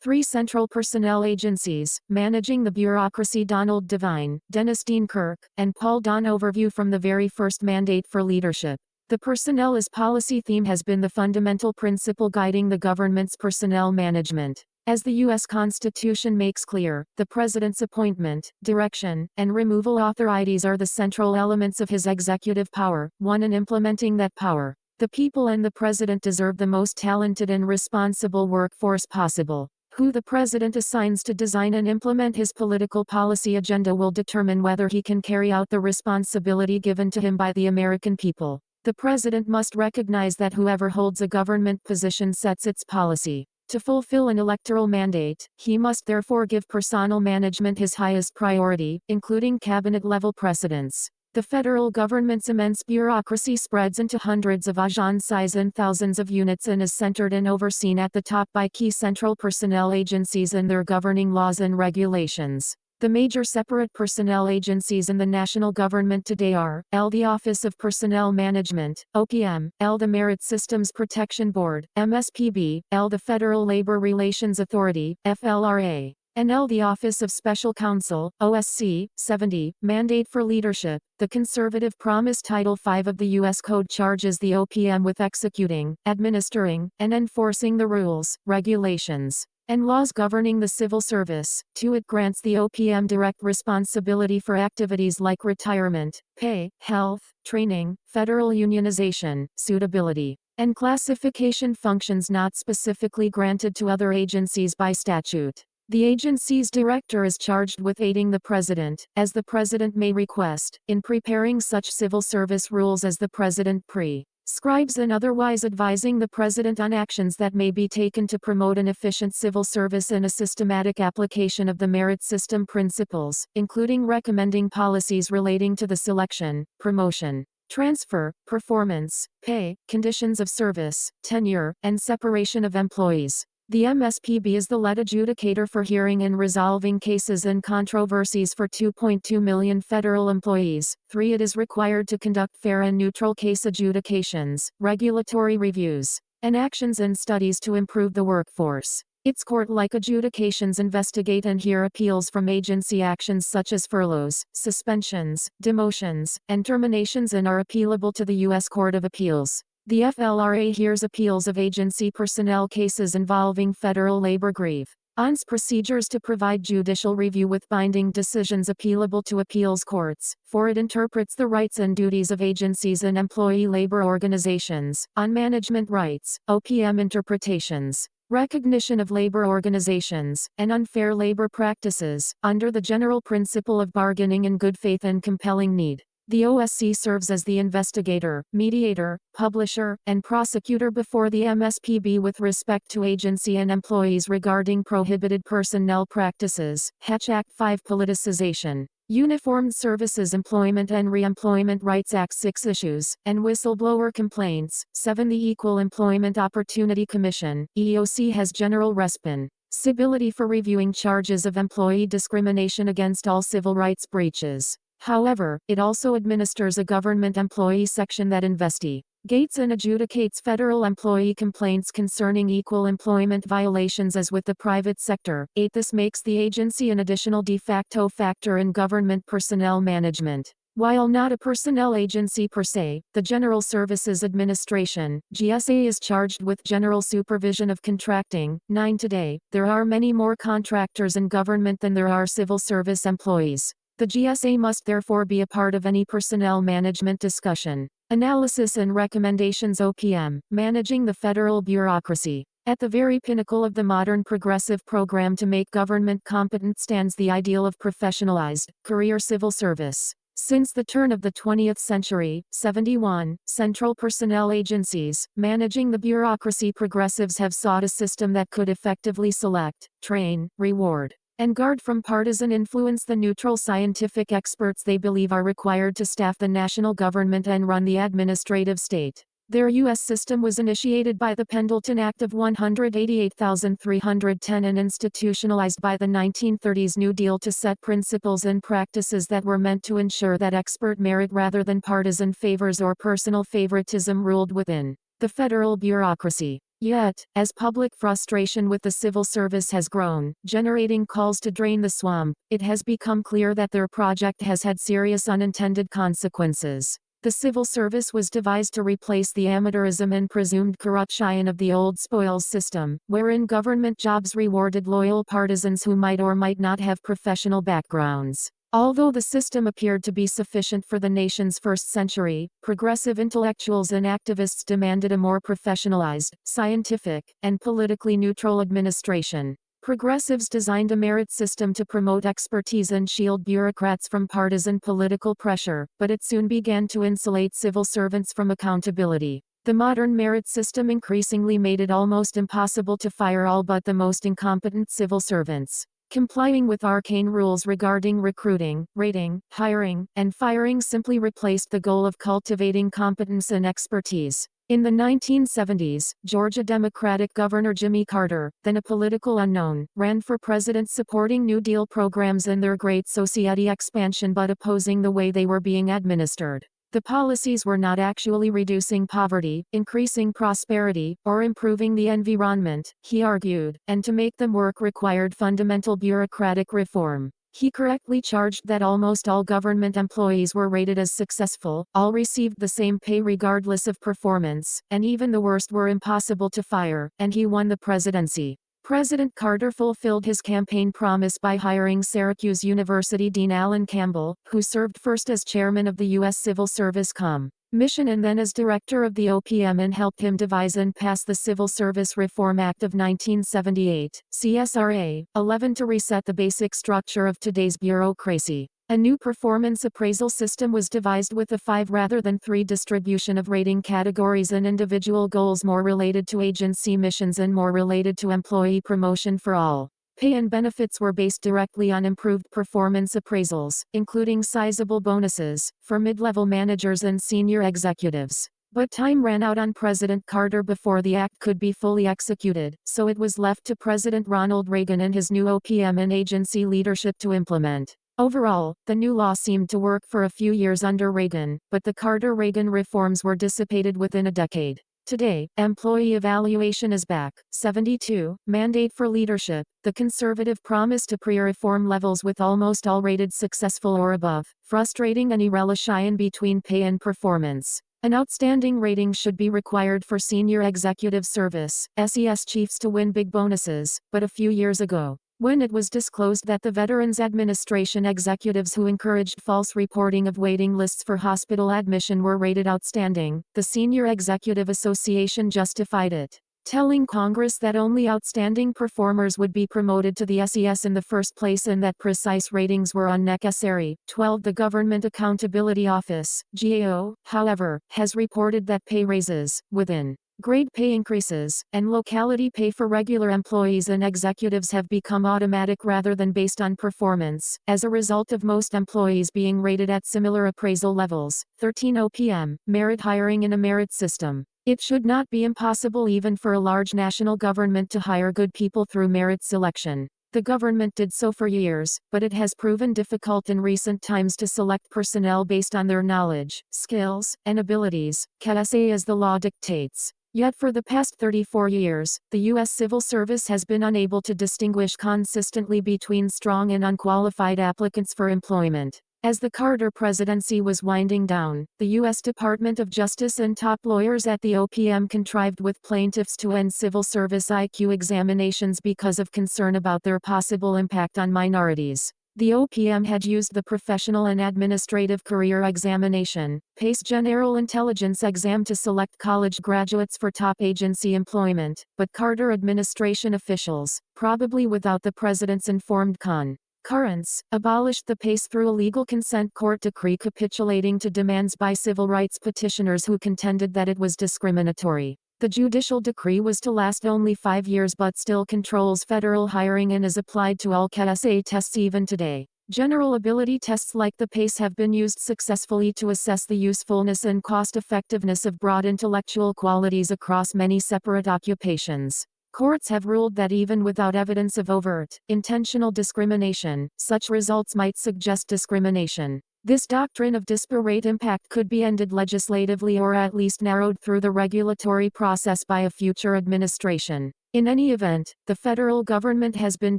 3 central personnel agencies, managing the bureaucracy. Donald Devine, Dennis Dean Kirk, and Paul Don. Overview from the very first mandate for leadership. The personnel as policy theme has been the fundamental principle guiding the government's personnel management. As the U.S. Constitution makes clear, the President's appointment, direction, and removal authorities are the central elements of his executive power, one in implementing that power. The people and the President deserve the most talented and responsible workforce possible. Who the President assigns to design and implement his political policy agenda will determine whether he can carry out the responsibility given to him by the American people. The President must recognize that whoever holds a government position sets its policy. To fulfill an electoral mandate, he must therefore give personnel management his highest priority, including cabinet-level precedence. The federal government's immense bureaucracy spreads into hundreds of agencies and thousands of units and is centered and overseen at the top by key central personnel agencies and their governing laws and regulations. The major separate personnel agencies in the national government today are, L. the Office of Personnel Management, OPM, L. the Merit Systems Protection Board, MSPB, L. the Federal Labor Relations Authority, FLRA, and L. the Office of Special Counsel, OSC. 70. Mandate for Leadership. The conservative promise Title V of the U.S. Code charges the OPM with executing, administering, and enforcing the rules, regulations, and laws governing the civil service. 2. It grants the OPM direct responsibility for activities like retirement, pay, health, training, federal unionization, suitability, and classification functions not specifically granted to other agencies by statute. The agency's director is charged with aiding the President, as the President may request, in preparing such civil service rules as the President prescribes and otherwise advising the President on actions that may be taken to promote an efficient civil service and a systematic application of the merit system principles, including recommending policies relating to the selection, promotion, transfer, performance, pay, conditions of service, tenure, and separation of employees. The MSPB is the lead adjudicator for hearing and resolving cases and controversies for 2.2 million federal employees. 3. It is required to conduct fair and neutral case adjudications, regulatory reviews, and actions and studies to improve the workforce. Its court-like adjudications investigate and hear appeals from agency actions such as furloughs, suspensions, demotions, and terminations and are appealable to the U.S. Court of Appeals. The FLRA hears appeals of agency personnel cases involving federal labor grievance procedures to provide judicial review with binding decisions appealable to appeals courts. 4. It interprets the rights and duties of agencies and employee labor organizations. On management rights, OPM interpretations, recognition of labor organizations, and unfair labor practices, under the general principle of bargaining in good faith and compelling need. The OSC serves as the investigator, mediator, publisher, and prosecutor before the MSPB with respect to agency and employees regarding prohibited personnel practices. Hatch Act 5 Politicization, Uniformed Services Employment and Reemployment Rights Act 6 issues, and whistleblower complaints. 7. The Equal Employment Opportunity Commission, EEOC has general responsibility for reviewing charges of employee discrimination against all civil rights breaches. However, it also administers a government employee section that investigates and adjudicates federal employee complaints concerning equal employment violations as with the private sector. 8. This makes the agency an additional de facto factor in government personnel management. While not a personnel agency per se, the General Services Administration, GSA, is charged with general supervision of contracting. 9. Today, there are many more contractors in government than there are civil service employees. The GSA must therefore be a part of any personnel management discussion, analysis and recommendations. OPM, managing the federal bureaucracy. At the very pinnacle of the modern progressive program to make government competent stands the ideal of professionalized, career civil service. Since the turn of the 20th century, 71 central personnel agencies, managing the bureaucracy. Progressives have sought a system that could effectively select, train, reward, and guard from partisan influence the neutral scientific experts they believe are required to staff the national government and run the administrative state. Their U.S. system was initiated by the Pendleton Act of 188,310 and institutionalized by the 1930s New Deal to set principles and practices that were meant to ensure that expert merit rather than partisan favors or personal favoritism ruled within the federal bureaucracy. Yet, as public frustration with the civil service has grown, generating calls to drain the swamp, it has become clear that their project has had serious unintended consequences. The civil service was devised to replace the amateurism and presumed corruption of the old spoils system, wherein government jobs rewarded loyal partisans who might or might not have professional backgrounds. Although the system appeared to be sufficient for the nation's first century, progressive intellectuals and activists demanded a more professionalized, scientific, and politically neutral administration. Progressives designed a merit system to promote expertise and shield bureaucrats from partisan political pressure, but it soon began to insulate civil servants from accountability. The modern merit system increasingly made it almost impossible to fire all but the most incompetent civil servants. Complying with arcane rules regarding recruiting, rating, hiring, and firing simply replaced the goal of cultivating competence and expertise. In the 1970s, Georgia Democratic Governor Jimmy Carter, then a political unknown, ran for president supporting New Deal programs and their Great Society expansion but opposing the way they were being administered. The policies were not actually reducing poverty, increasing prosperity, or improving the environment, he argued, and to make them work required fundamental bureaucratic reform. He correctly charged that almost all government employees were rated as successful, all received the same pay regardless of performance, and even the worst were impossible to fire, and he won the presidency. President Carter fulfilled his campaign promise by hiring Syracuse University Dean Alan Campbell, who served first as chairman of the U.S. Civil Service Commission and then as director of the OPM and helped him devise and pass the Civil Service Reform Act of 1978, CSRA, 11 to reset the basic structure of today's bureaucracy. A new performance appraisal system was devised with a 5 rather than 3 distribution of rating categories and individual goals more related to agency missions and more related to employee promotion for all. Pay and benefits were based directly on improved performance appraisals, including sizable bonuses, for mid-level managers and senior executives. But time ran out on President Carter before the act could be fully executed, so it was left to President Ronald Reagan and his new OPM and agency leadership to implement. Overall, the new law seemed to work for a few years under Reagan, but the Carter-Reagan reforms were dissipated within a decade. Today, employee evaluation is back. 72, mandate for leadership, the conservative promise to pre-reform levels with almost all rated successful or above, frustrating any relation between pay and performance. An outstanding rating should be required for senior executive service, SES chiefs to win big bonuses, but a few years ago, when it was disclosed that the Veterans Administration executives who encouraged false reporting of waiting lists for hospital admission were rated outstanding, the Senior Executive Association justified it, telling Congress that only outstanding performers would be promoted to the SES in the first place and that precise ratings were unnecessary. 12. The Government Accountability Office, GAO, however, has reported that pay raises, within grade pay increases, and locality pay for regular employees and executives have become automatic rather than based on performance, as a result of most employees being rated at similar appraisal levels. 13. OPM, merit hiring in a merit system. It should not be impossible even for a large national government to hire good people through merit selection. The government did so for years, but it has proven difficult in recent times to select personnel based on their knowledge, skills, and abilities, as the law dictates. Yet for the past 34 years, the U.S. Civil Service has been unable to distinguish consistently between strong and unqualified applicants for employment. As the Carter presidency was winding down, the U.S. Department of Justice and top lawyers at the OPM contrived with plaintiffs to end civil service IQ examinations because of concern about their possible impact on minorities. The OPM had used the Professional and Administrative Career Examination, PACE General Intelligence Exam to select college graduates for top agency employment, but Carter administration officials, probably without the president's informed concurrence, abolished the PACE through a legal consent court decree capitulating to demands by civil rights petitioners who contended that it was discriminatory. The judicial decree was to last only 5 years but still controls federal hiring and is applied to all KSA tests even today. General ability tests like the PACE have been used successfully to assess the usefulness and cost-effectiveness of broad intellectual qualities across many separate occupations. Courts have ruled that even without evidence of overt, intentional discrimination, such results might suggest discrimination. This doctrine of disparate impact could be ended legislatively or at least narrowed through the regulatory process by a future administration. In any event, the federal government has been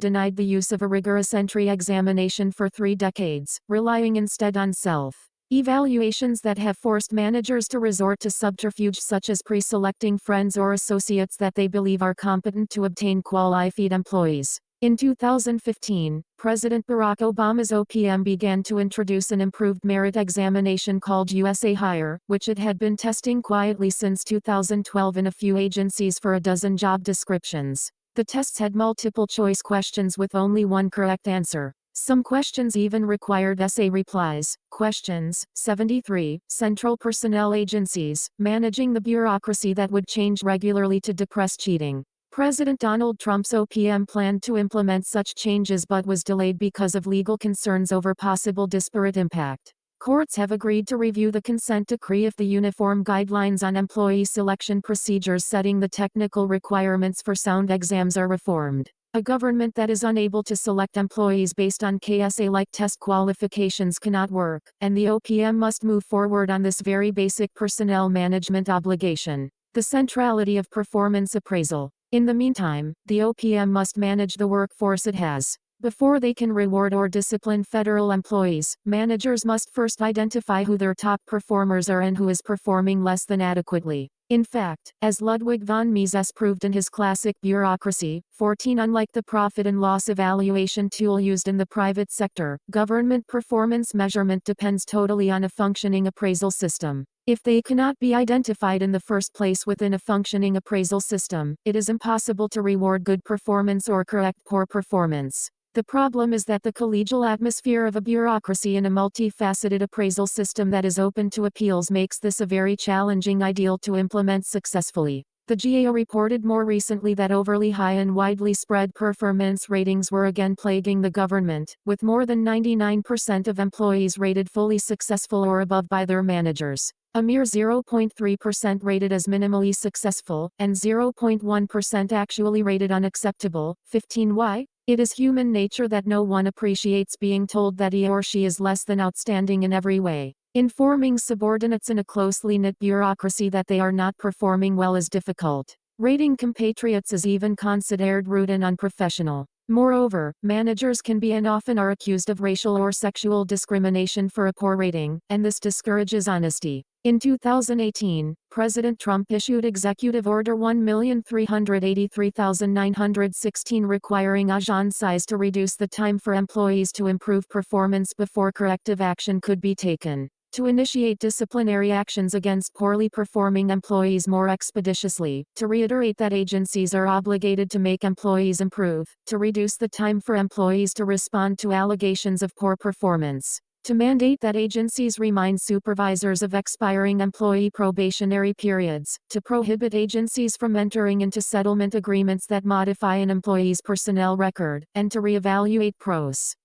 denied the use of a rigorous entry examination for 3 decades, relying instead on self-evaluations that have forced managers to resort to subterfuge such as pre-selecting friends or associates that they believe are competent to obtain qualified employees. In 2015, President Barack Obama's OPM began to introduce an improved merit examination called USA Hire, which it had been testing quietly since 2012 in a few agencies for a dozen job descriptions. The tests had multiple choice questions with only one correct answer. Some questions even required essay replies. Questions 73. Central personnel agencies, managing the bureaucracy that would change regularly to depress cheating. President Donald Trump's OPM planned to implement such changes but was delayed because of legal concerns over possible disparate impact. Courts have agreed to review the consent decree if the Uniform Guidelines on Employee Selection Procedures setting the technical requirements for sound exams are reformed. A government that is unable to select employees based on KSA-like test qualifications cannot work, and the OPM must move forward on this very basic personnel management obligation. The centrality of performance appraisal. In the meantime, the OPM must manage the workforce it has. Before they can reward or discipline federal employees, managers must first identify who their top performers are and who is performing less than adequately. In fact, as Ludwig von Mises proved in his classic Bureaucracy, 14, unlike the profit and loss evaluation tool used in the private sector, government performance measurement depends totally on a functioning appraisal system. If they cannot be identified in the first place within a functioning appraisal system, it is impossible to reward good performance or correct poor performance. The problem is that the collegial atmosphere of a bureaucracy in a multifaceted appraisal system that is open to appeals makes this a very challenging ideal to implement successfully. The GAO reported more recently that overly high and widely spread performance ratings were again plaguing the government, with more than 99% of employees rated fully successful or above by their managers. A mere 0.3% rated as minimally successful, and 0.1% actually rated unacceptable. 15. Why? It is human nature that no one appreciates being told that he or she is less than outstanding in every way. Informing subordinates in a closely knit bureaucracy that they are not performing well is difficult. Rating compatriots is even considered rude and unprofessional. Moreover, managers can be and often are accused of racial or sexual discrimination for a poor rating, and this discourages honesty. In 2018, President Trump issued Executive Order 1,383,916 requiring agencies to reduce the time for employees to improve performance before corrective action could be taken. To initiate disciplinary actions against poorly performing employees more expeditiously, to reiterate that agencies are obligated to make employees improve, to reduce the time for employees to respond to allegations of poor performance, to mandate that agencies remind supervisors of expiring employee probationary periods, to prohibit agencies from entering into settlement agreements that modify an employee's personnel record, and to reevaluate procedures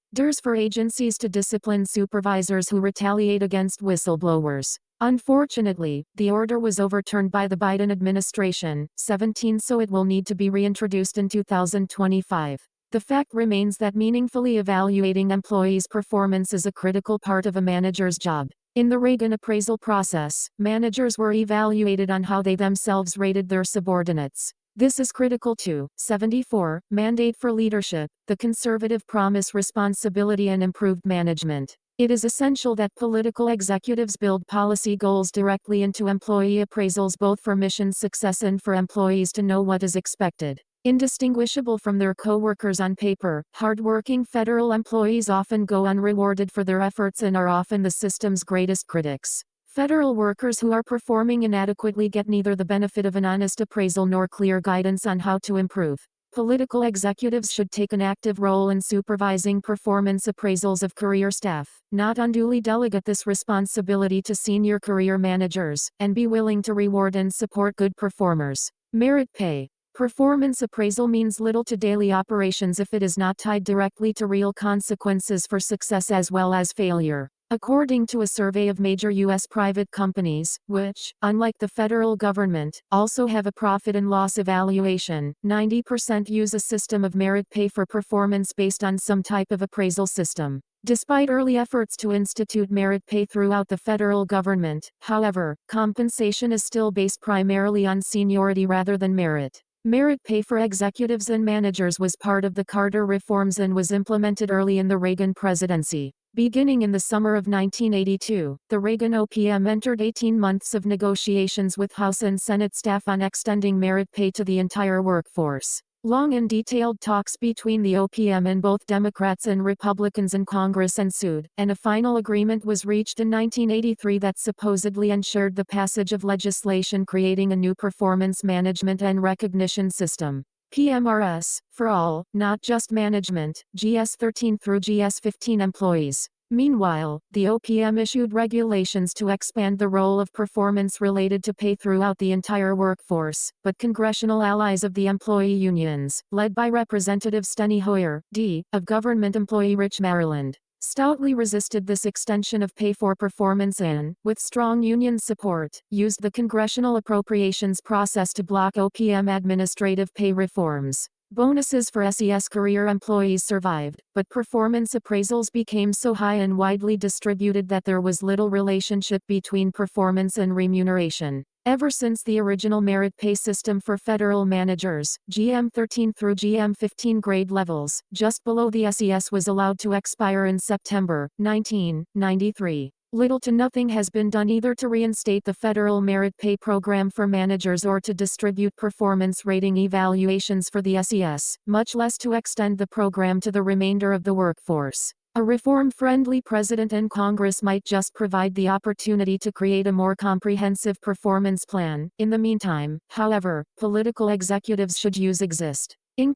for agencies to discipline supervisors who retaliate against whistleblowers. Unfortunately, the order was overturned by the Biden administration. 17. So it will need to be reintroduced in 2025. The fact remains that meaningfully evaluating employees' performance is a critical part of a manager's job. In the Reagan appraisal process, managers were evaluated on how they themselves rated their subordinates. This is critical to 74. Mandate for leadership, the conservative promise responsibility and improved management. It is essential that political executives build policy goals directly into employee appraisals both for mission success and for employees to know what is expected. Indistinguishable from their co-workers on paper, hardworking federal employees often go unrewarded for their efforts and are often the system's greatest critics. Federal workers who are performing inadequately get neither the benefit of an honest appraisal nor clear guidance on how to improve. Political executives should take an active role in supervising performance appraisals of career staff, not unduly delegate this responsibility to senior career managers, and be willing to reward and support good performers. Merit pay. Performance appraisal means little to daily operations if it is not tied directly to real consequences for success as well as failure. According to a survey of major U.S. private companies, which, unlike the federal government, also have a profit and loss evaluation, 90% use a system of merit pay for performance based on some type of appraisal system. Despite early efforts to institute merit pay throughout the federal government, however, compensation is still based primarily on seniority rather than merit. Merit pay for executives and managers was part of the Carter reforms and was implemented early in the Reagan presidency. Beginning in the summer of 1982, the Reagan OPM entered 18 months of negotiations with House and Senate staff on extending merit pay to the entire workforce. Long and detailed talks between the OPM and both Democrats and Republicans in Congress ensued, and a final agreement was reached in 1983 that supposedly ensured the passage of legislation creating a new performance management and recognition system. PMRS, for all, not just management, GS 13 through GS 15 employees. Meanwhile, the OPM issued regulations to expand the role of performance related to pay throughout the entire workforce, but congressional allies of the employee unions, led by Representative Steny Hoyer, D., of Government Employee Rich, Maryland, stoutly resisted this extension of pay for performance and, with strong union support, used the congressional appropriations process to block OPM administrative pay reforms. Bonuses for SES career employees survived, but performance appraisals became so high and widely distributed that there was little relationship between performance and remuneration. Ever since the original merit pay system for federal managers, GM 13 through GM 15 grade levels, just below the SES was allowed to expire in September 1993. Little to nothing has been done either to reinstate the federal merit pay program for managers or to distribute performance rating evaluations for the SES, much less to extend the program to the remainder of the workforce. A reform-friendly president and Congress might just provide the opportunity to create a more comprehensive performance plan. In the meantime, however, political executives should use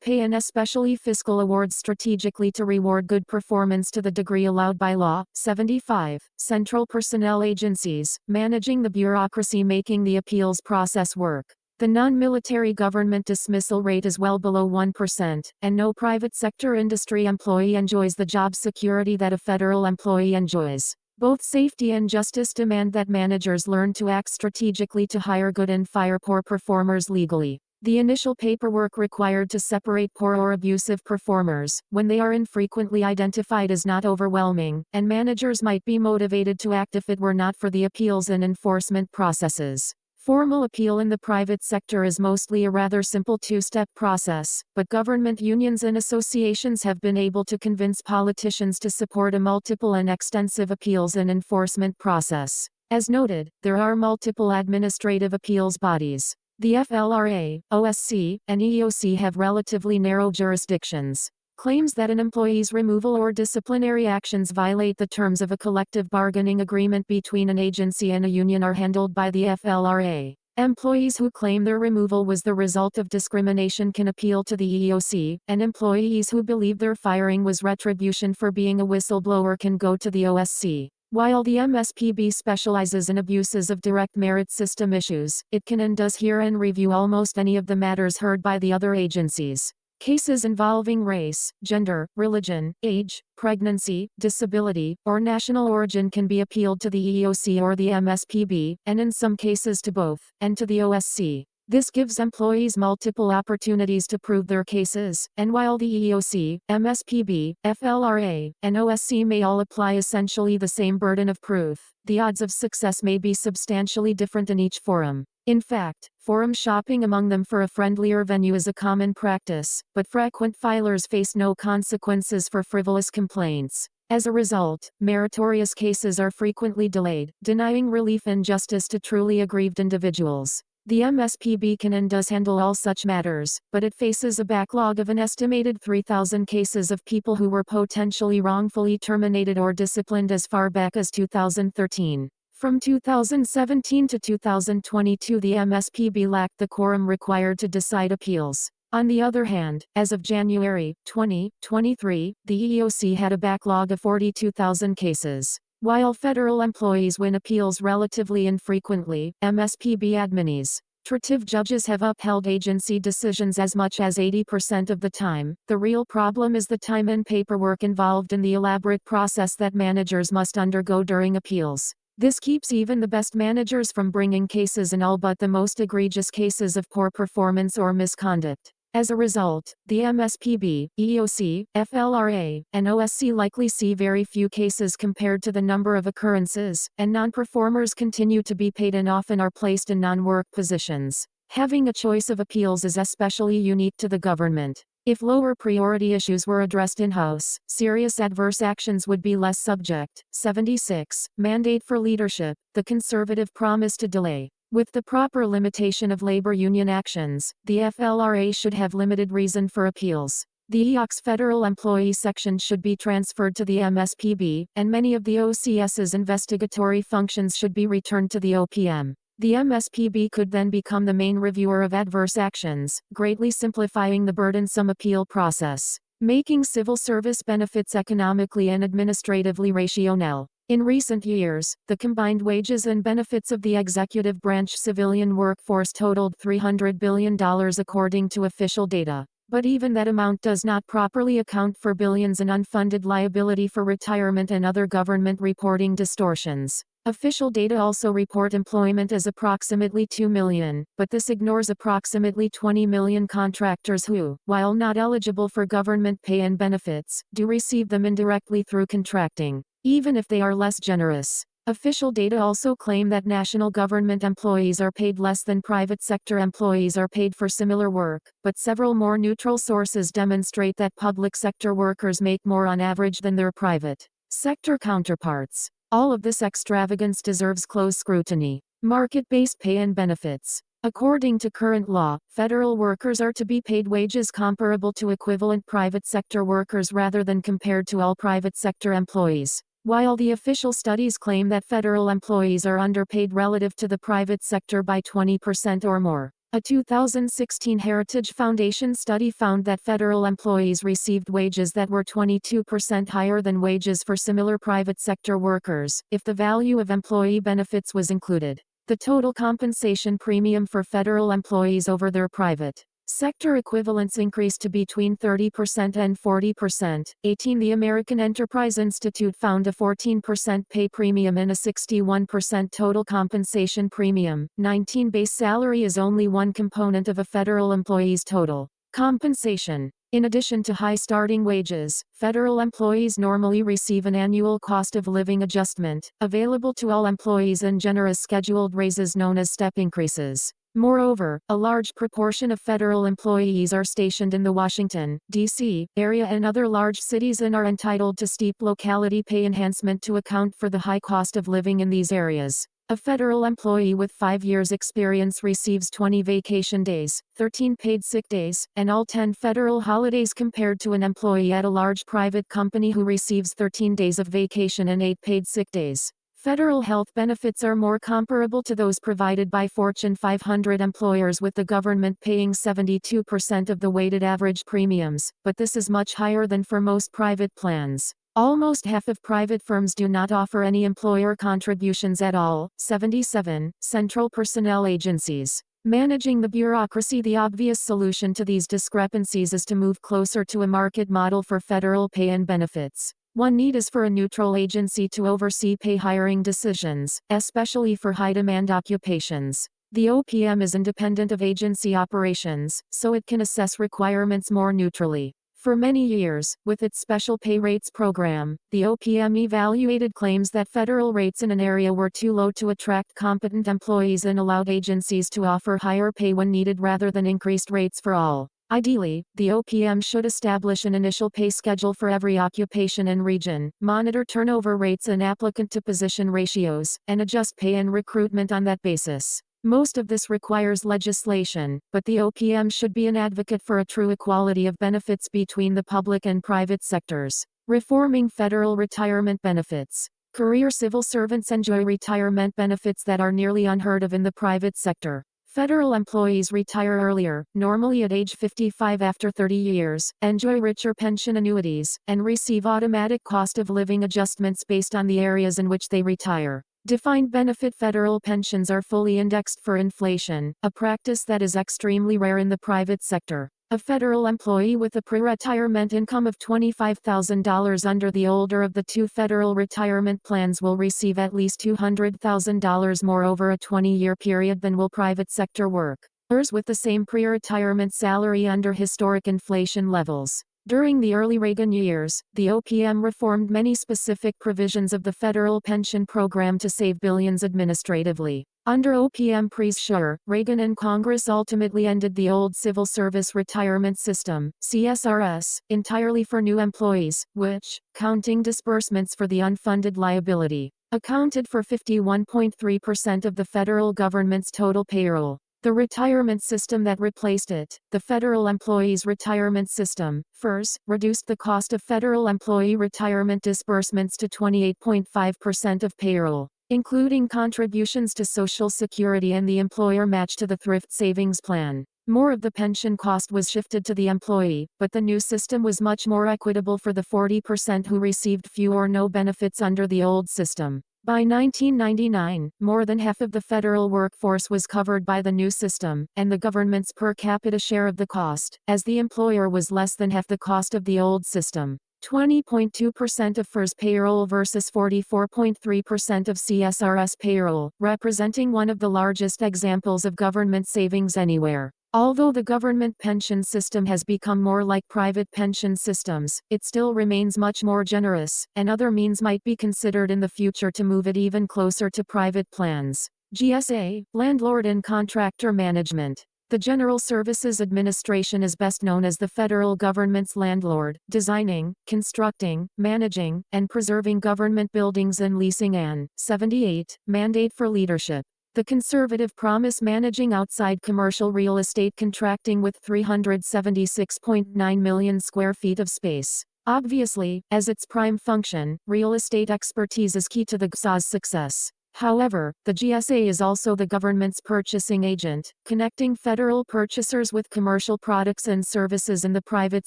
pay and especially fiscal awards strategically to reward good performance to the degree allowed by law. 75. Central personnel agencies, managing the bureaucracy making the appeals process work. The non-military government dismissal rate is well below 1%, and no private sector industry employee enjoys the job security that a federal employee enjoys. Both safety and justice demand that managers learn to act strategically to hire good and fire poor performers legally. The initial paperwork required to separate poor or abusive performers, when they are infrequently identified, is not overwhelming, and managers might be motivated to act if it were not for the appeals and enforcement processes. Formal appeal in the private sector is mostly a rather simple two-step process, but government unions and associations have been able to convince politicians to support a multiple and extensive appeals and enforcement process. As noted, there are multiple administrative appeals bodies. The FLRA, OSC, and EEOC have relatively narrow jurisdictions. Claims that an employee's removal or disciplinary actions violate the terms of a collective bargaining agreement between an agency and a union are handled by the FLRA. Employees who claim their removal was the result of discrimination can appeal to the EEOC, and employees who believe their firing was retribution for being a whistleblower can go to the OSC. While the MSPB specializes in abuses of direct merit system issues, it can and does hear and review almost any of the matters heard by the other agencies. Cases involving race, gender, religion, age, pregnancy, disability, or national origin can be appealed to the EEOC or the MSPB, and in some cases to both, and to the OSC. This gives employees multiple opportunities to prove their cases, and while the EEOC, MSPB, FLRA, and OSC may all apply essentially the same burden of proof, the odds of success may be substantially different in each forum. In fact, forum shopping among them for a friendlier venue is a common practice, but frequent filers face no consequences for frivolous complaints. As a result, meritorious cases are frequently delayed, denying relief and justice to truly aggrieved individuals. The MSPB can and does handle all such matters, but it faces a backlog of an estimated 3,000 cases of people who were potentially wrongfully terminated or disciplined as far back as 2013. From 2017 to 2022, the MSPB lacked the quorum required to decide appeals. On the other hand, as of January 2023, the EEOC had a backlog of 42,000 cases. While federal employees win appeals relatively infrequently, MSPB administrative judges have upheld agency decisions as much as 80% of the time. The real problem is the time and paperwork involved in the elaborate process that managers must undergo during appeals. This keeps even the best managers from bringing cases in all but the most egregious cases of poor performance or misconduct. As a result, the MSPB, EOC, FLRA, and OSC likely see very few cases compared to the number of occurrences, and non-performers continue to be paid and often are placed in non-work positions. Having a choice of appeals is especially unique to the government. If lower priority issues were addressed in-house, serious adverse actions would be less subject. 76. Mandate for leadership, the conservative promise to delay. With the proper limitation of labor union actions, the FLRA should have limited reason for appeals. The EOC's federal employee section should be transferred to the MSPB, and many of the OCS's investigatory functions should be returned to the OPM. The MSPB could then become the main reviewer of adverse actions, greatly simplifying the burdensome appeal process, making civil service benefits economically and administratively rational. In recent years, the combined wages and benefits of the executive branch civilian workforce totaled $300 billion according to official data. But even that amount does not properly account for billions in unfunded liability for retirement and other government reporting distortions. Official data also report employment as approximately 2 million, but this ignores approximately 20 million contractors who, while not eligible for government pay and benefits, do receive them indirectly through contracting, even if they are less generous. Official data also claim that national government employees are paid less than private sector employees are paid for similar work, but several more neutral sources demonstrate that public sector workers make more on average than their private sector counterparts. All of this extravagance deserves close scrutiny. Market-based pay and benefits. According to current law, federal workers are to be paid wages comparable to equivalent private sector workers rather than compared to all private sector employees. While the official studies claim that federal employees are underpaid relative to the private sector by 20% or more, a 2016 Heritage Foundation study found that federal employees received wages that were 22% higher than wages for similar private sector workers, if the value of employee benefits was included. The total compensation premium for federal employees over their private sector equivalents increased to between 30% and 40%. 18. The American Enterprise Institute found a 14% pay premium and a 61% total compensation premium. 19. Base salary is only one component of a federal employee's total compensation. In addition to high starting wages, federal employees normally receive an annual cost of living adjustment, available to all employees, and generous scheduled raises known as step increases. Moreover, a large proportion of federal employees are stationed in the Washington, D.C. area and other large cities and are entitled to steep locality pay enhancement to account for the high cost of living in these areas. A federal employee with 5 years' experience receives 20 vacation days, 13 paid sick days, and all 10 federal holidays compared to an employee at a large private company who receives 13 days of vacation and 8 paid sick days. Federal health benefits are more comparable to those provided by Fortune 500 employers, with the government paying 72% of the weighted average premiums, but this is much higher than for most private plans. Almost half of private firms do not offer any employer contributions at all. 77. Central personnel agencies. Managing the bureaucracy. The obvious solution to these discrepancies is to move closer to a market model for federal pay and benefits. One need is for a neutral agency to oversee pay hiring decisions, especially for high-demand occupations. The OPM is independent of agency operations, so it can assess requirements more neutrally. For many years, with its special pay rates program, the OPM evaluated claims that federal rates in an area were too low to attract competent employees and allowed agencies to offer higher pay when needed rather than increased rates for all. Ideally, the OPM should establish an initial pay schedule for every occupation and region, monitor turnover rates and applicant-to-position ratios, and adjust pay and recruitment on that basis. Most of this requires legislation, but the OPM should be an advocate for a true equality of benefits between the public and private sectors. Reforming federal retirement benefits. Career civil servants enjoy retirement benefits that are nearly unheard of in the private sector. Federal employees retire earlier, normally at age 55 after 30 years, enjoy richer pension annuities, and receive automatic cost of living adjustments based on the areas in which they retire. Defined benefit federal pensions are fully indexed for inflation, a practice that is extremely rare in the private sector. A federal employee with a pre-retirement income of $25,000 under the older of the two federal retirement plans will receive at least $200,000 more over a 20-year period than will private sector work. with the same pre-retirement salary under historic inflation levels. During the early Reagan years, the OPM reformed many specific provisions of the federal pension program to save billions administratively. Under OPM Pre-Schur, Reagan and Congress ultimately ended the old Civil Service Retirement System, CSRS, entirely for new employees, which, counting disbursements for the unfunded liability, accounted for 51.3% of the federal government's total payroll. The retirement system that replaced it, the Federal Employees Retirement System, FERS, reduced the cost of federal employee retirement disbursements to 28.5% of payroll, including contributions to Social Security and the employer match to the Thrift Savings Plan. More of the pension cost was shifted to the employee, but the new system was much more equitable for the 40% who received few or no benefits under the old system. By 1999, more than half of the federal workforce was covered by the new system, and the government's per capita share of the cost, as the employer was less than half the cost of the old system. 20.2% of FERS payroll versus 44.3% of CSRS payroll, representing one of the largest examples of government savings anywhere. Although the government pension system has become more like private pension systems, it still remains much more generous, and other means might be considered in the future to move it even closer to private plans. GSA, Landlord and Contractor Management. The General Services Administration is best known as the federal government's landlord, designing, constructing, managing, and preserving government buildings and leasing an 78 mandate for leadership. The conservative promise managing outside commercial real estate contracting with 376.9 million square feet of space. Obviously, as its prime function, real estate expertise is key to the GSA's success. However, the GSA is also the government's purchasing agent, connecting federal purchasers with commercial products and services in the private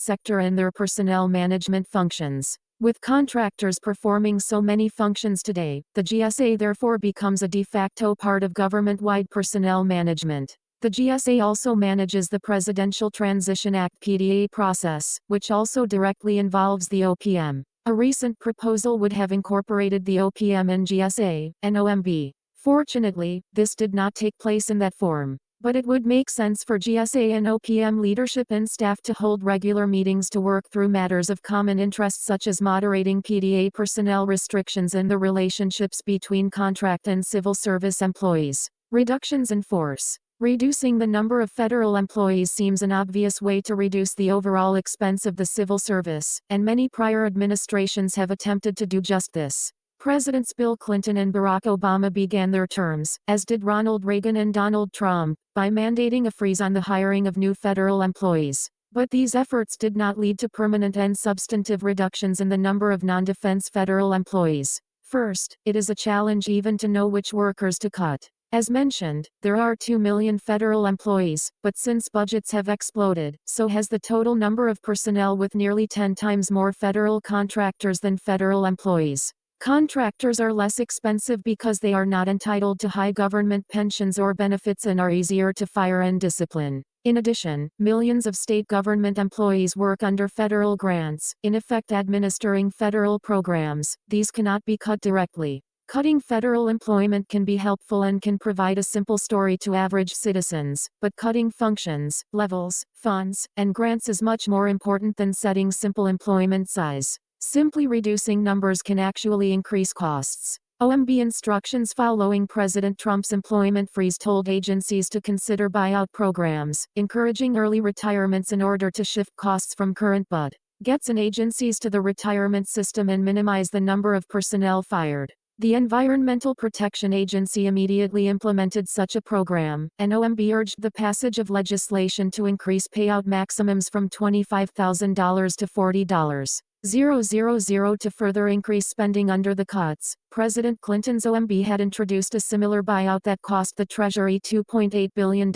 sector and their personnel management functions. With contractors performing so many functions today, the GSA therefore becomes a de facto part of government-wide personnel management. The GSA also manages the Presidential Transition Act (PTA) process, which also directly involves the OPM. A recent proposal would have incorporated the OPM and GSA, and OMB. Fortunately, this did not take place in that form. But it would make sense for GSA and OPM leadership and staff to hold regular meetings to work through matters of common interest such as moderating PTA personnel restrictions and the relationships between contract and civil service employees. Reductions in force. Reducing the number of federal employees seems an obvious way to reduce the overall expense of the civil service, and many prior administrations have attempted to do just this. Presidents Bill Clinton and Barack Obama began their terms, as did Ronald Reagan and Donald Trump, by mandating a freeze on the hiring of new federal employees. But these efforts did not lead to permanent and substantive reductions in the number of non-defense federal employees. First, it is a challenge even to know which workers to cut. As mentioned, there are 2 million federal employees, but since budgets have exploded, so has the total number of personnel with nearly 10 times more federal contractors than federal employees. Contractors are less expensive because they are not entitled to high government pensions or benefits and are easier to fire and discipline. In addition, millions of state government employees work under federal grants, in effect administering federal programs. These cannot be cut directly. Cutting federal employment can be helpful and can provide a simple story to average citizens, but cutting functions, levels, funds, and grants is much more important than setting simple employment size. Simply reducing numbers can actually increase costs. OMB instructions following President Trump's employment freeze told agencies to consider buyout programs, encouraging early retirements in order to shift costs from current budgets and agencies to the retirement system and minimize the number of personnel fired. The Environmental Protection Agency immediately implemented such a program, and OMB urged the passage of legislation to increase payout maximums from $25,000 to $40,000 to further increase spending under the cuts. President Clinton's OMB had introduced a similar buyout that cost the Treasury $2.8 billion,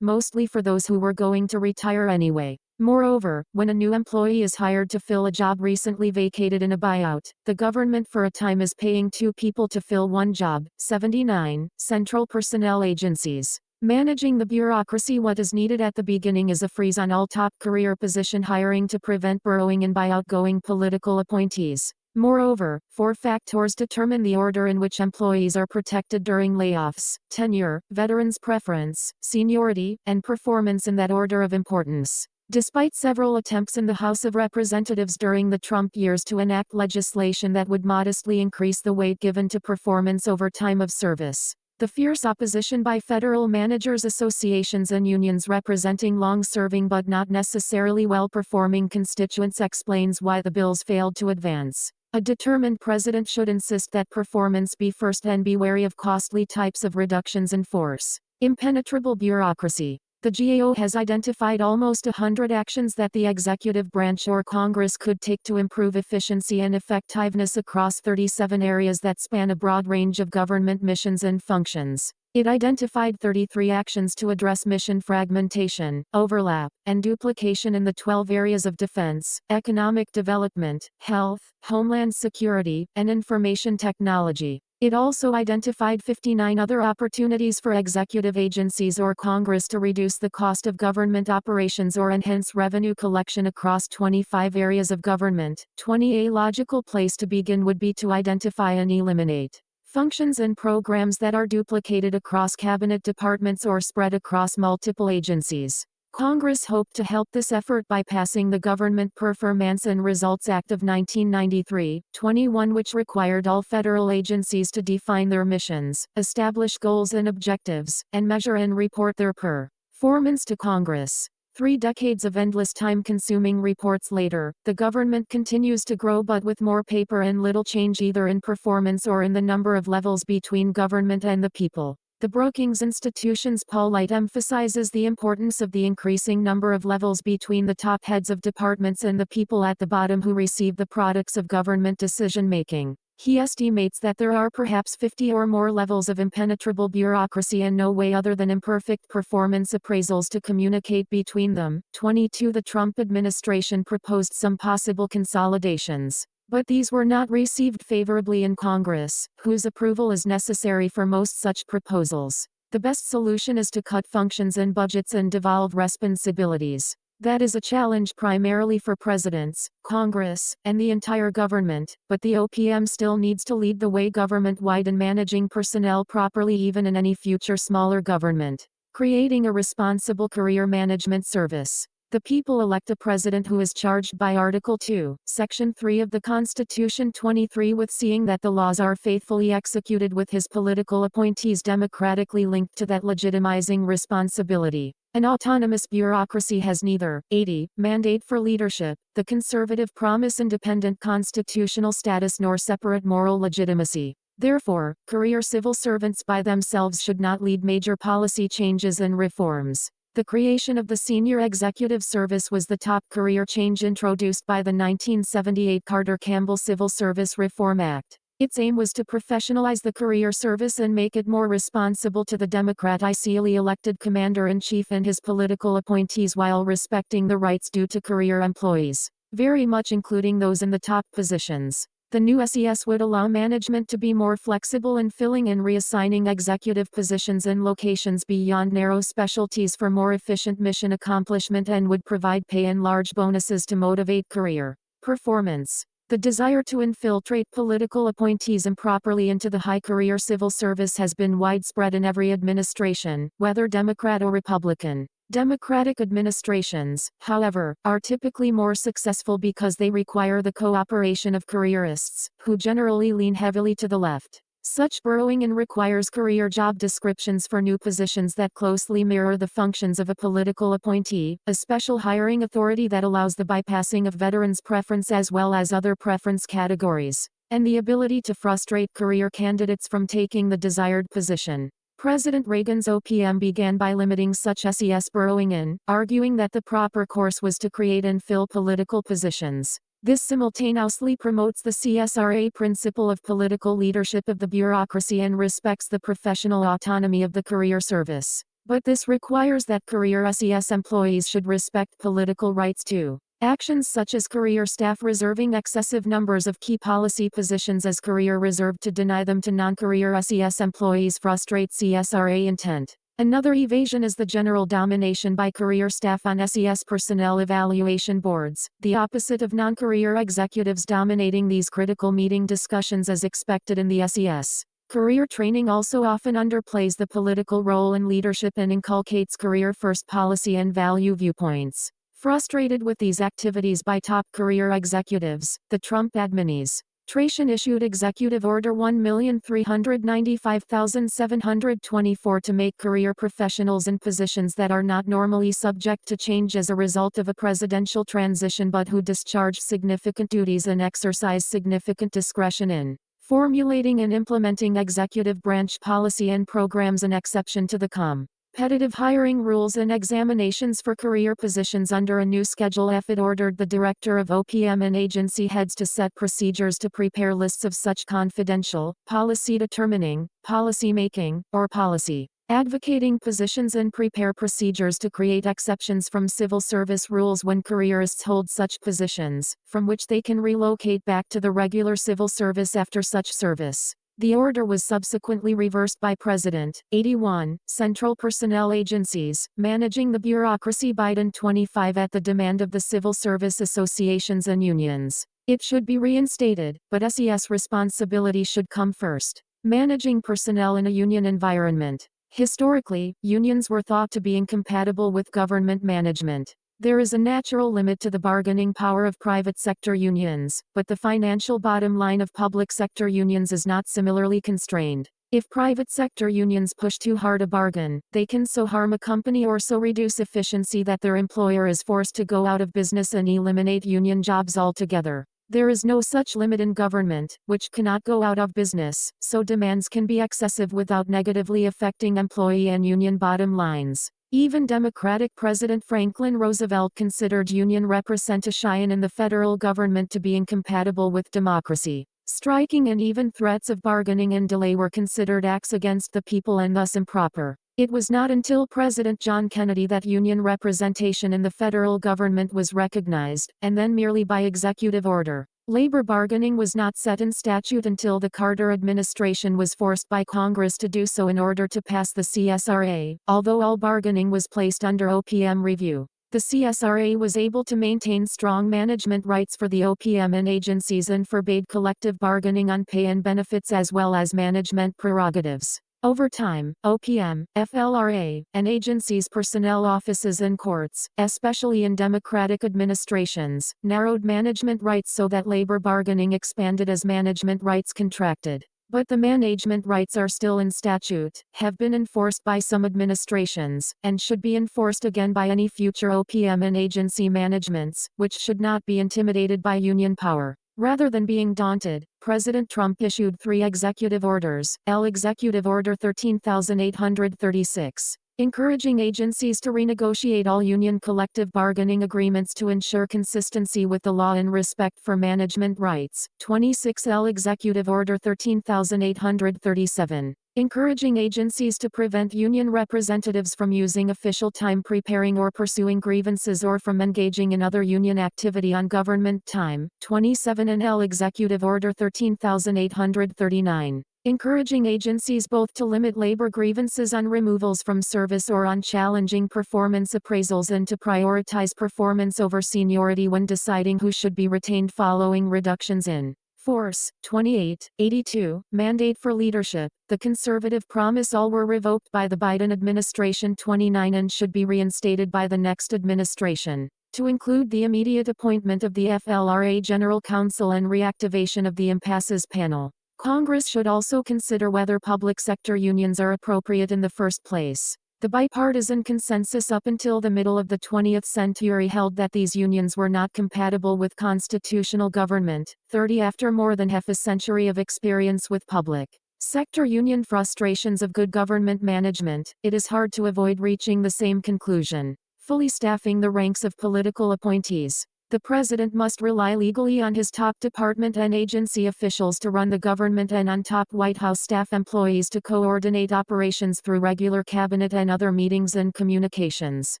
mostly for those who were going to retire anyway. Moreover, when a new employee is hired to fill a job recently vacated in a buyout, the government for a time is paying 2 people to fill one job. 79. Central personnel agencies. Managing the bureaucracy. What is needed at the beginning is a freeze on all top career position hiring to prevent burrowing in by outgoing political appointees. Moreover, 4 factors determine the order in which employees are protected during layoffs: tenure, veterans' preference, seniority, and performance in that order of importance. Despite several attempts in the House of Representatives during the Trump years to enact legislation that would modestly increase the weight given to performance over time of service, the fierce opposition by federal managers associations and unions representing long-serving but not necessarily well-performing constituents explains why the bills failed to advance. A determined president should insist that performance be first and be wary of costly types of reductions in force. Impenetrable bureaucracy. The GAO has identified almost 100 actions that the executive branch or Congress could take to improve efficiency and effectiveness across 37 areas that span a broad range of government missions and functions. It identified 33 actions to address mission fragmentation, overlap, and duplication in the 12 areas of defense, economic development, health, homeland security, and information technology. It also identified 59 other opportunities for executive agencies or Congress to reduce the cost of government operations or enhance revenue collection across 25 areas of government. 20. A logical place to begin would be to identify and eliminate functions and programs that are duplicated across cabinet departments or spread across multiple agencies. Congress hoped to help this effort by passing the Government Performance and Results Act of 1993, 21, which required all federal agencies to define their missions, establish goals and objectives, and measure and report their performance to Congress. 3 decades of endless time-consuming reports later, the government continues to grow but with more paper and little change either in performance or in the number of levels between government and the people. The Brookings Institution's Paul Light emphasizes the importance of the increasing number of levels between the top heads of departments and the people at the bottom who receive the products of government decision-making. He estimates that there are perhaps 50 or more levels of impenetrable bureaucracy and no way other than imperfect performance appraisals to communicate between them. 22. The Trump administration proposed some possible consolidations, but these were not received favorably in Congress, whose approval is necessary for most such proposals. The best solution is to cut functions and budgets and devolve responsibilities. That is a challenge primarily for presidents, Congress, and the entire government, but the OPM still needs to lead the way government-wide in managing personnel properly even in any future smaller government. Creating a responsible career management service. The people elect a president who is charged by Article 2, Section 3 of the Constitution 23 with seeing that the laws are faithfully executed with his political appointees democratically linked to that legitimizing responsibility. An autonomous bureaucracy has neither 80 mandate for leadership, the conservative promise independent constitutional status nor separate moral legitimacy. Therefore, career civil servants by themselves should not lead major policy changes and reforms. The creation of the Senior Executive Service was the top career change introduced by the 1978 Carter-Campbell Civil Service Reform Act. Its aim was to professionalize the career service and make it more responsible to the democratically elected commander-in-chief and his political appointees while respecting the rights due to career employees, very much including those in the top positions. The new SES would allow management to be more flexible in filling and reassigning executive positions in locations beyond narrow specialties for more efficient mission accomplishment and would provide pay and large bonuses to motivate career performance. The desire to infiltrate political appointees improperly into the high career civil service has been widespread in every administration, whether Democrat or Republican. Democratic administrations, however, are typically more successful because they require the cooperation of careerists, who generally lean heavily to the left. Such burrowing requires career job descriptions for new positions that closely mirror the functions of a political appointee, a special hiring authority that allows the bypassing of veterans' preference as well as other preference categories, and the ability to frustrate career candidates from taking the desired position. President Reagan's OPM began by limiting such SES burrowing arguing that the proper course was to create and fill political positions. This simultaneously promotes the CSRA principle of political leadership of the bureaucracy and respects the professional autonomy of the career service. But this requires that career SES employees should respect political rights too. Actions such as career staff reserving excessive numbers of key policy positions as career reserve to deny them to non-career SES employees frustrate CSRA intent. Another evasion is the general domination by career staff on SES personnel evaluation boards, the opposite of non-career executives dominating these critical meeting discussions as expected in the SES. Career training also often underplays the political role in leadership and inculcates career-first policy and value viewpoints. Frustrated with these activities by top career executives, the Trump administration issued Executive Order 1,395,724 to make career professionals in positions that are not normally subject to change as a result of a presidential transition but who discharge significant duties and exercise significant discretion in formulating and implementing executive branch policy and programs an exception to the competitive hiring rules and examinations for career positions under a new Schedule F. It ordered the director of OPM and agency heads to set procedures to prepare lists of such confidential, policy determining, policy making, or policy advocating positions and prepare procedures to create exceptions from civil service rules when careerists hold such positions, from which they can relocate back to the regular civil service after such service. The order was subsequently reversed by President. 81. Central personnel agencies, managing the bureaucracy. Biden 25 at the demand of the civil service associations and unions. It should be reinstated, but SES responsibility should come first. Managing personnel in a union environment. Historically, unions were thought to be incompatible with government management. There is a natural limit to the bargaining power of private sector unions, but the financial bottom line of public sector unions is not similarly constrained. If private sector unions push too hard a bargain, they can so harm a company or so reduce efficiency that their employer is forced to go out of business and eliminate union jobs altogether. There is no such limit in government, which cannot go out of business, so demands can be excessive without negatively affecting employee and union bottom lines. Even Democratic President Franklin Roosevelt considered union representation in the federal government to be incompatible with democracy. Striking and even threats of bargaining and delay were considered acts against the people and thus improper. It was not until President John Kennedy that union representation in the federal government was recognized, and then merely by executive order. Labor bargaining was not set in statute until the Carter administration was forced by Congress to do so in order to pass the CSRA, although all bargaining was placed under OPM review. The CSRA was able to maintain strong management rights for the OPM and agencies and forbade collective bargaining on pay and benefits as well as management prerogatives. Over time, OPM, FLRA, and agencies' personnel offices and courts, especially in Democratic administrations, narrowed management rights so that labor bargaining expanded as management rights contracted. But the management rights are still in statute, have been enforced by some administrations, and should be enforced again by any future OPM and agency managements, which should not be intimidated by union power. Rather than being daunted, President Trump issued 3 executive orders. Executive Order 13,836, encouraging agencies to renegotiate all union collective bargaining agreements to ensure consistency with the law and respect for management rights. 26. Executive Order 13,837. Encouraging agencies to prevent union representatives from using official time preparing or pursuing grievances or from engaging in other union activity on government time. 27. And Executive Order 13,839. Encouraging agencies both to limit labor grievances on removals from service or on challenging performance appraisals and to prioritize performance over seniority when deciding who should be retained following reductions in force. 28. 82. Mandate for leadership. The conservative promise all were revoked by the Biden administration. 29. And should be reinstated by the next administration, to include the immediate appointment of the FLRA General Counsel and reactivation of the impasses panel. Congress should also consider whether public sector unions are appropriate in the first place. The bipartisan consensus up until the middle of the 20th century held that these unions were not compatible with constitutional government. 30. After more than half a century of experience with public sector union frustrations of good government management, it is hard to avoid reaching the same conclusion. Fully staffing the ranks of political appointees. The president must rely legally on his top department and agency officials to run the government and on top White House staff employees to coordinate operations through regular cabinet and other meetings and communications.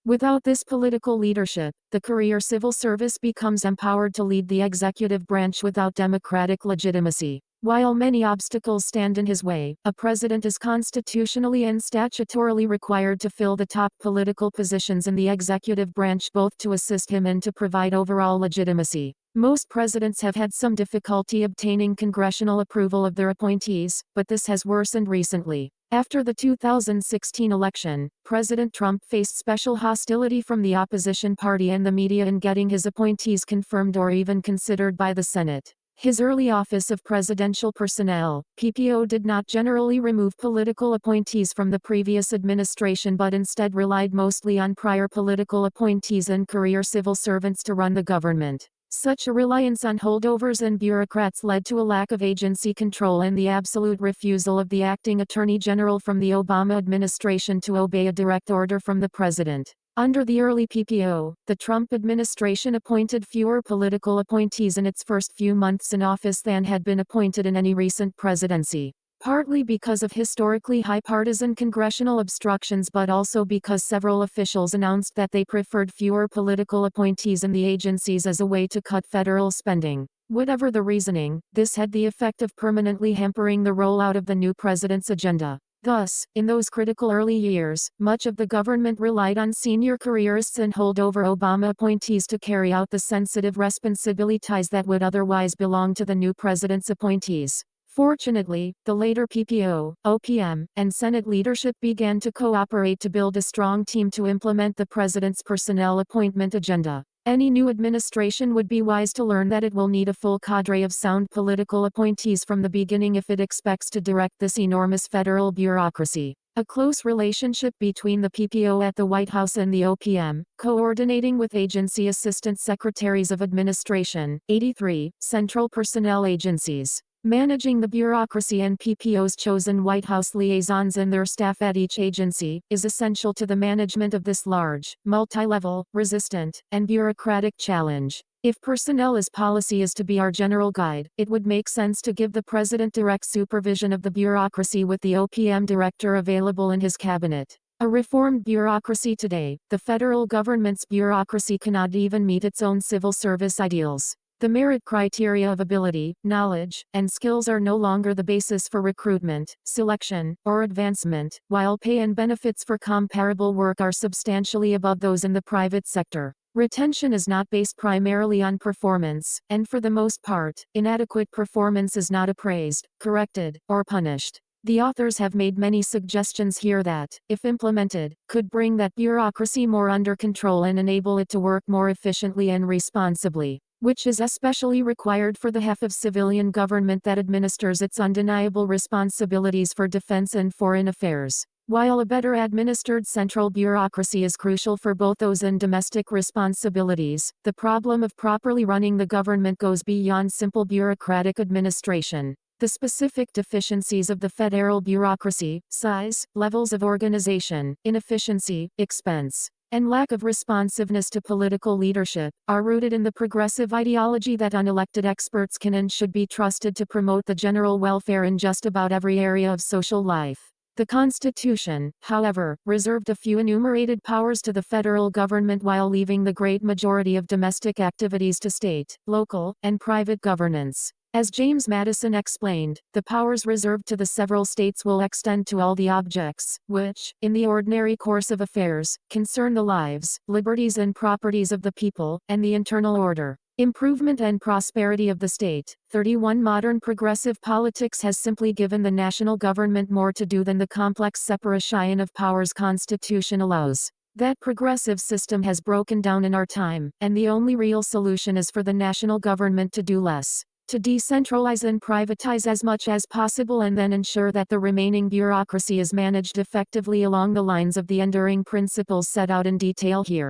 Without this political leadership, the career civil service becomes empowered to lead the executive branch without democratic legitimacy. While many obstacles stand in his way, a president is constitutionally and statutorily required to fill the top political positions in the executive branch, both to assist him and to provide overall legitimacy. Most presidents have had some difficulty obtaining congressional approval of their appointees, but this has worsened recently. After the 2016 election, President Trump faced special hostility from the opposition party and the media in getting his appointees confirmed or even considered by the Senate. His early Office of Presidential Personnel, PPO, did not generally remove political appointees from the previous administration but instead relied mostly on prior political appointees and career civil servants to run the government. Such a reliance on holdovers and bureaucrats led to a lack of agency control and the absolute refusal of the acting attorney general from the Obama administration to obey a direct order from the president. Under the early PPO, the Trump administration appointed fewer political appointees in its first few months in office than had been appointed in any recent presidency. Partly because of historically high partisan congressional obstructions, but also because several officials announced that they preferred fewer political appointees in the agencies as a way to cut federal spending. Whatever the reasoning, this had the effect of permanently hampering the rollout of the new president's agenda. Thus, in those critical early years, much of the government relied on senior careerists and holdover Obama appointees to carry out the sensitive responsibilities that would otherwise belong to the new president's appointees. Fortunately, the later PPO, OPM, and Senate leadership began to cooperate to build a strong team to implement the president's personnel appointment agenda. Any new administration would be wise to learn that it will need a full cadre of sound political appointees from the beginning if it expects to direct this enormous federal bureaucracy. A close relationship between the PPO at the White House and the OPM, coordinating with agency assistant secretaries of administration, 83, central personnel agencies. Managing the bureaucracy and PPO's chosen White House liaisons and their staff at each agency is essential to the management of this large, multi-level, resistant, and bureaucratic challenge. If personnel as policy is to be our general guide, it would make sense to give the president direct supervision of the bureaucracy with the OPM director available in his cabinet. A reformed bureaucracy today, the federal government's bureaucracy cannot even meet its own civil service ideals. The merit criteria of ability, knowledge, and skills are no longer the basis for recruitment, selection, or advancement, while pay and benefits for comparable work are substantially above those in the private sector. Retention is not based primarily on performance, and for the most part, inadequate performance is not appraised, corrected, or punished. The authors have made many suggestions here that, if implemented, could bring that bureaucracy more under control and enable it to work more efficiently and responsibly, which is especially required for the half of civilian government that administers its undeniable responsibilities for defense and foreign affairs. While a better administered central bureaucracy is crucial for both those and domestic responsibilities, the problem of properly running the government goes beyond simple bureaucratic administration. The specific deficiencies of the federal bureaucracy, size, levels of organization, inefficiency, expense, and lack of responsiveness to political leadership, are rooted in the progressive ideology that unelected experts can and should be trusted to promote the general welfare in just about every area of social life. The Constitution, however, reserved a few enumerated powers to the federal government while leaving the great majority of domestic activities to state, local, and private governance. As James Madison explained, the powers reserved to the several states will extend to all the objects, which, in the ordinary course of affairs, concern the lives, liberties and properties of the people, and the internal order, improvement and prosperity of the state. 31 Modern progressive politics has simply given the national government more to do than the complex separation of powers Constitution allows. That progressive system has broken down in our time, and the only real solution is for the national government to do less, to decentralize and privatize as much as possible, and then ensure that the remaining bureaucracy is managed effectively along the lines of the enduring principles set out in detail here.